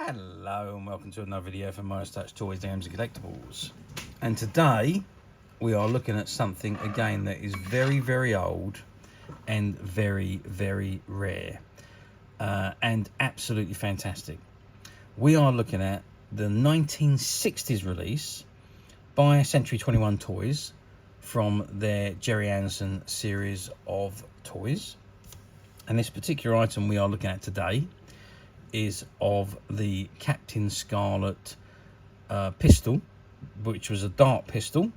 Hello and welcome to another video from Mysterons Toys, Games and Collectibles. And today we are looking at something again that is very old and very rare and absolutely fantastic. We are looking at the 1960s release by Century 21 Toys from their Gerry series of toys. And this particular item we are looking at today is of the Captain Scarlet pistol, which was a dart pistol,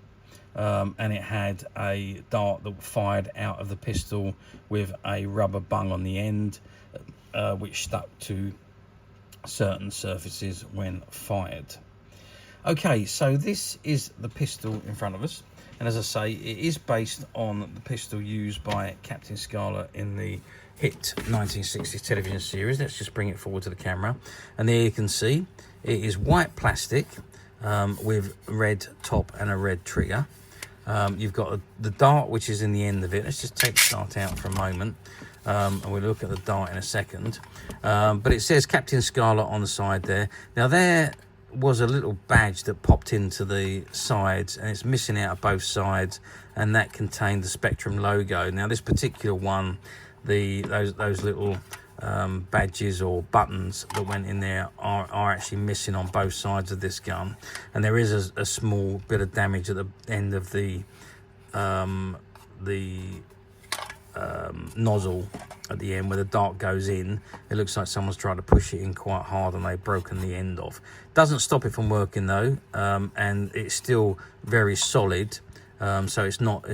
and it had a dart that fired out of the pistol with a rubber bung on the end, which stuck to certain surfaces when fired. Okay, so this is the pistol in front of us, and as I say, it is based on the pistol used by Captain Scarlet in the hit 1960s television series. Let's just bring it forward to the camera, and there you can see it is white plastic with red top and a red trigger. You've got the dart, which is in the end of it. Let's just take the dart out for a moment, and we'll look at the dart in a second. But it says Captain Scarlet on the side there. Now there was a little badge that popped into the sides, and it's missing out of both sides, and that contained the Spectrum logo. Now this particular one, those little badges or buttons that went in there are actually missing on both sides of this gun, and there is a small bit of damage at the end of the nozzle at the end where the dart goes in. It looks like someone's tried to push it in quite hard and they've broken the end off. Doesn't stop it from working though, and it's still very solid, so it's not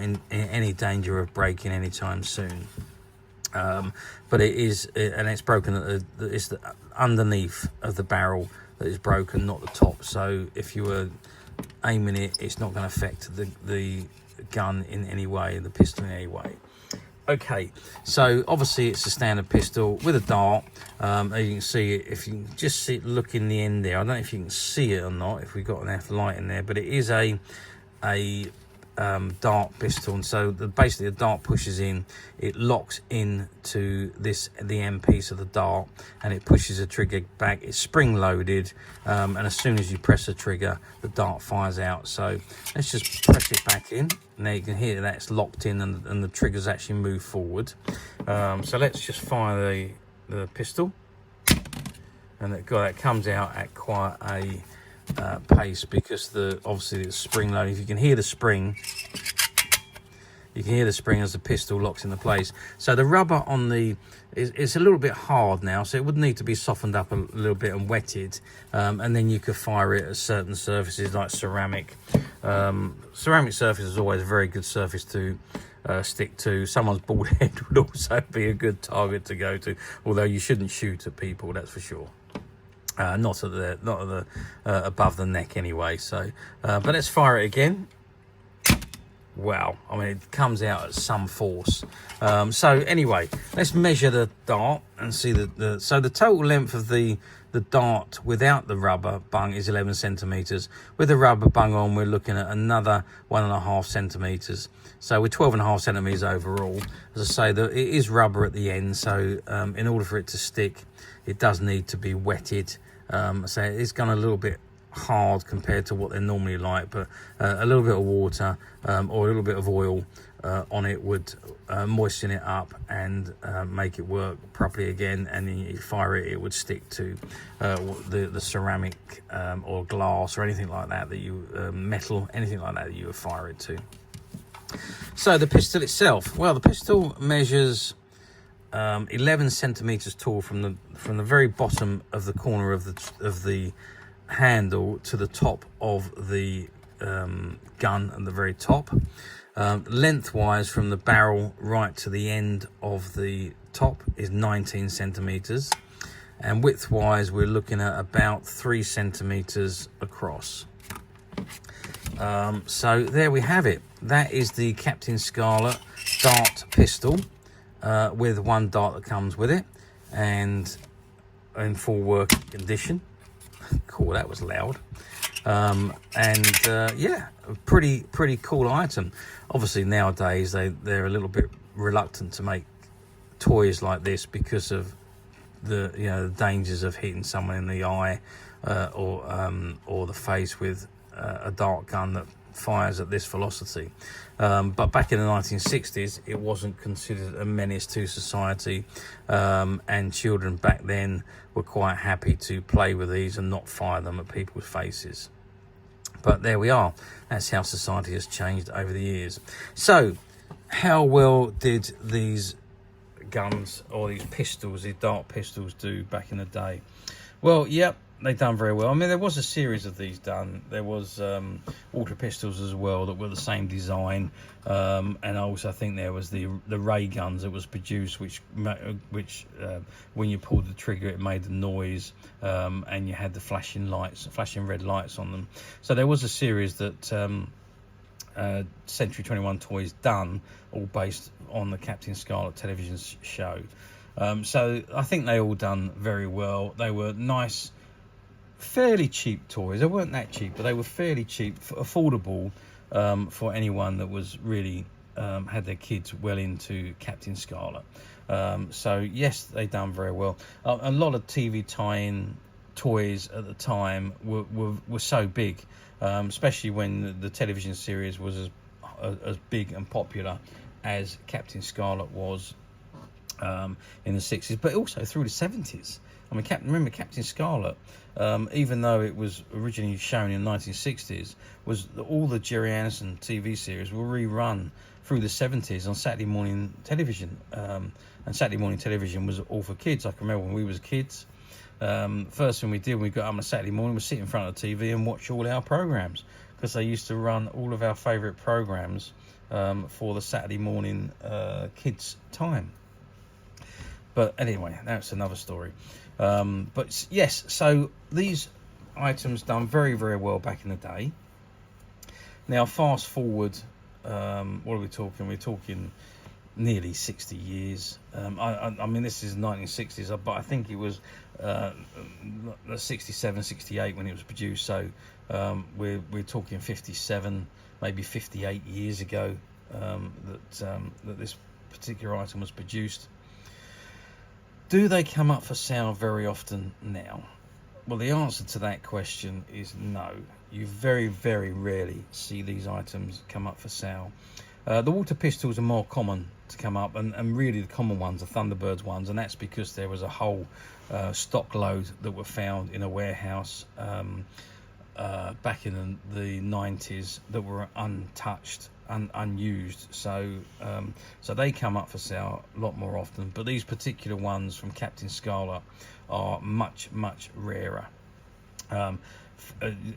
in any danger of breaking anytime soon. But it is, and it's broken. It's the underneath of the barrel that is broken, not the top. So if you were aiming it, it's not going to affect the gun in any way, the pistol in any way. Okay, so obviously it's a standard pistol with a dart. As you can see, if you can just look in the end there, I don't know if you can see it or not, if we've got enough light in there, but it is a dart pistol, and so basically the dart pushes in, it locks into the end piece of the dart, and it pushes the trigger back. It's spring loaded, and as soon as you press the trigger, the dart fires out. So let's just press it back in. Now you can hear that it's locked in, and the triggers actually move forward. So let's just fire the pistol, and that comes out at quite a pace, because obviously it's spring loading. If you can hear the spring, as the pistol locks into place. So the rubber on it's a little bit hard now, so it would need to be softened up a little bit and wetted, and then you could fire it at certain surfaces like ceramic. Ceramic surface is always a very good surface to stick to. Someone's bald head would also be a good target to go to, although you shouldn't shoot at people, that's for sure. Not at the above the neck anyway. So but let's fire it again. Wow, I mean, it comes out at some force. So anyway, let's measure the dart and see so the total length of the dart without the rubber bung is 11 centimeters. With the rubber bung on, we're looking at another 1.5 centimeters. So we're 12.5 centimeters overall. As I say, it is rubber at the end, so in order for it to stick, it does need to be wetted. So it's gone a little bit hard compared to what they're normally like, but a little bit of water or a little bit of oil on it would moisten it up and make it work properly again, and then you fire it, it would stick to the ceramic or glass or anything like that you metal, anything like that you would fire it to. So the pistol itself, well, the pistol measures 11 centimeters tall from the very bottom of the corner of the handle to the top of the gun at the very top. Lengthwise from the barrel right to the end of the top is 19 centimeters, and widthwise we're looking at about 3 centimeters across. So there we have it. That is the Captain Scarlet dart pistol, with one dart that comes with it, and in full working condition. Cool, that was loud. Yeah, a pretty cool item. Obviously nowadays they're a little bit reluctant to make toys like this because of the dangers of hitting someone in the eye or the face with a dart gun that fires at this velocity. But back in the 1960s, it wasn't considered a menace to society, and children back then were quite happy to play with these and not fire them at people's faces. But there we are. That's how society has changed over the years. So, how well did these guns or these pistols, these dart pistols, do back in the day? Well, yep, they done very well. I mean, there was a series of these done. There was water pistols as well that were the same design, and also I think there was the ray guns that was produced, which when you pulled the trigger, it made the noise, and you had the flashing red lights on them. So there was a series that Century 21 Toys done, all based on the Captain Scarlet television show. So I think they all done very well. They were nice, fairly cheap toys. They weren't that cheap, but they were fairly cheap, affordable for anyone that was really had their kids well into Captain Scarlet. So yes, they done very well. A lot of TV tie-in toys at the time were so big, especially when the television series was as big and popular as Captain Scarlet was in the 60s, but also through the 70s. I mean, remember Captain Scarlet, even though it was originally shown in the 1960s, all the Gerry Anderson TV series were rerun through the 70s on Saturday morning television. And Saturday morning television was all for kids. I can remember when we was kids, first thing we did when we got up on a Saturday morning was sit in front of the TV and watch all our programs, because they used to run all of our favourite programs for the Saturday morning kids time. But anyway, that's another story. But yes, so these items done very, very well back in the day. Now, fast forward, what are we talking? We're talking nearly 60 years. I mean, this is 1960s, but I think it was 67, 68 when it was produced. So we're talking 57, maybe 58 years ago that this particular item was produced. Do they come up for sale very often now? Well, the answer to that question is no. You very, very rarely see these items come up for sale. The water pistols are more common to come up, and really the common ones are Thunderbirds ones, and that's because there was a whole stock load that were found in a warehouse back in the 90s that were untouched, unused, so they come up for sale a lot more often. But these particular ones from Captain Scarlet are much, much rarer.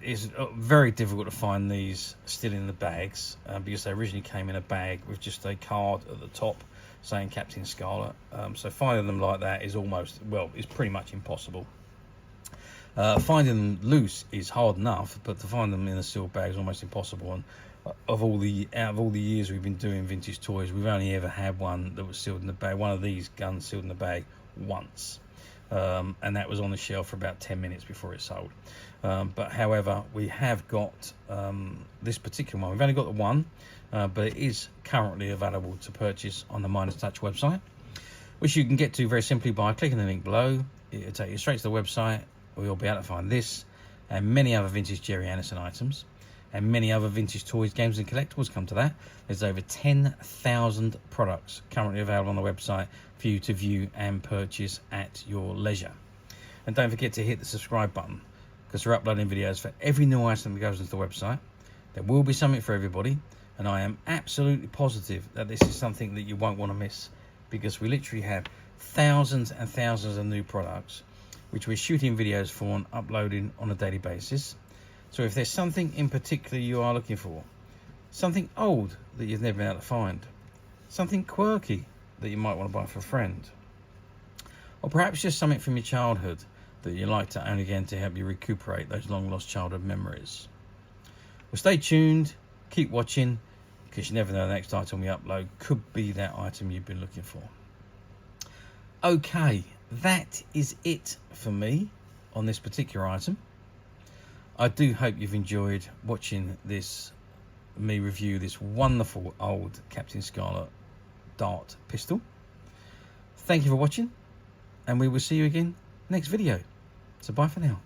It's very difficult to find these still in the bags because they originally came in a bag with just a card at the top saying Captain Scarlet. So finding them like that is it's pretty much impossible. Finding them loose is hard enough, but to find them in a sealed bag is almost impossible. And out of all the years we've been doing vintage toys, we've only ever had one that was sealed in the bag. One of these guns sealed in the bag once, and that was on the shelf for about 10 minutes before it sold. But however, we have got this particular one. We've only got the one, but it is currently available to purchase on the Midas Touch website, which you can get to very simply by clicking the link below. It'll take you straight to the website, where you'll be able to find this and many other vintage Gerry Anderson items, and many other vintage toys, games and collectibles. Come to that. There's over 10,000 products currently available on the website for you to view and purchase at your leisure. And don't forget to hit the subscribe button, because we're uploading videos for every new item that goes into the website. There will be something for everybody, and I am absolutely positive that this is something that you won't want to miss, because we literally have thousands and thousands of new products which we're shooting videos for and uploading on a daily basis. So if there's something in particular you are looking for, something old that you've never been able to find, something quirky that you might want to buy for a friend, or perhaps just something from your childhood that you like to own again to help you recuperate those long lost childhood memories. Well, stay tuned, keep watching, because you never know, the next item we upload could be that item you've been looking for. Okay, that is it for me on this particular item. I do hope you've enjoyed watching me review this wonderful old Captain Scarlet dart pistol. Thank you for watching, and we will see you again next video. So bye for now.